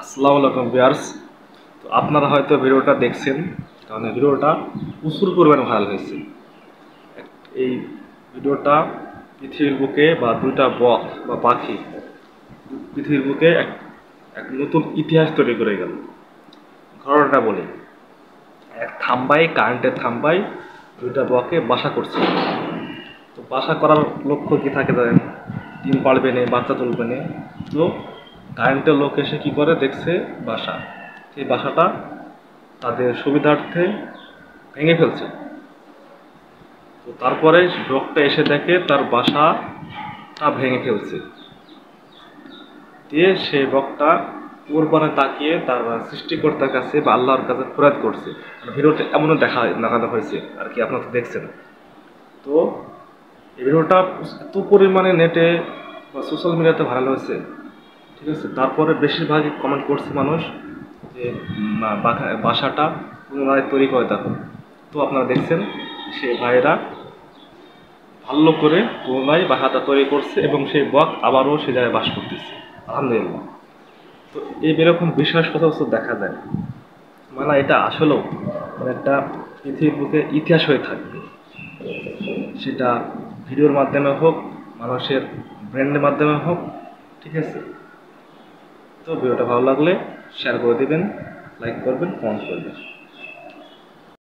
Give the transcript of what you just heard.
আসসালামু আলাইকুম ভিউয়ার্স। তো আপনারা হয়তো ভিডিওটা দেখছেন, কারণ এই ভিডিওটা প্রচুর পরিমাণে ভাইরাল হয়েছে। এই ভিডিওটা পৃথিবীর বুকে বা দুইটা বক বা পাখি পৃথিবীর বুকে এক এক নতুন ইতিহাস তৈরি করে গেল। ঘটনাটা বলি, কারেন্টের থাম্বায় দুইটা বকে বাসা করছে। তো বাসা করার লক্ষ্য কি থাকে জানেন? ডিম পাড়বে না, বাচ্চা তুলবে না। তো কারেন্টের লোক এসে কি করে, দেখছে বাসা, সেই বাসাটা তাদের সুবিধার্থে ভেঙে ফেলছে। তো তারপরে লোকটা এসে দেখে তার বাসাটা ভেঙে ফেলছে, দিয়ে সেই বকটা কোরবানে তাকিয়ে তার সৃষ্টিকর্তার কাছে বা আল্লাহর কাছে ফরিয়াদ করছে। ভিডিওটা এমনও দেখানো হয়েছে আর কি, আপনারা তো দেখছেন। তো এই ভিডিওটা এত পরিমাণে নেটে বা সোশ্যাল মিডিয়াতে ভাইরাল হয়েছে, ঠিক আছে। তারপরে বেশিরভাগই কমেন্ট করছে মানুষ যে বাসাটা পুনরায় তৈরি করে দেখো। তো আপনারা দেখছেন সেই ভাইয়েরা ভালো করে পুনরায় বাসাটা তৈরি করছে এবং সেই বক আবারও সে জায়গায় বাস করতেছে, আলহামদুলিল্লাহ। তো এই এরকম বিশ্বাস সচরাচর দেখা যায়, মানে এটা আসলেও মানে একটা পৃথিবীর বুকে ইতিহাস হয়ে থাকবে, সেটা ভিডিওর মাধ্যমে হোক, মানুষের ব্র্যান্ডের মাধ্যমে হোক, ঠিক আছে। তো ভিডিওটা ভালো লাগলে শেয়ার করে দেবেন, লাইক করবেন, কমেন্ট করবেন।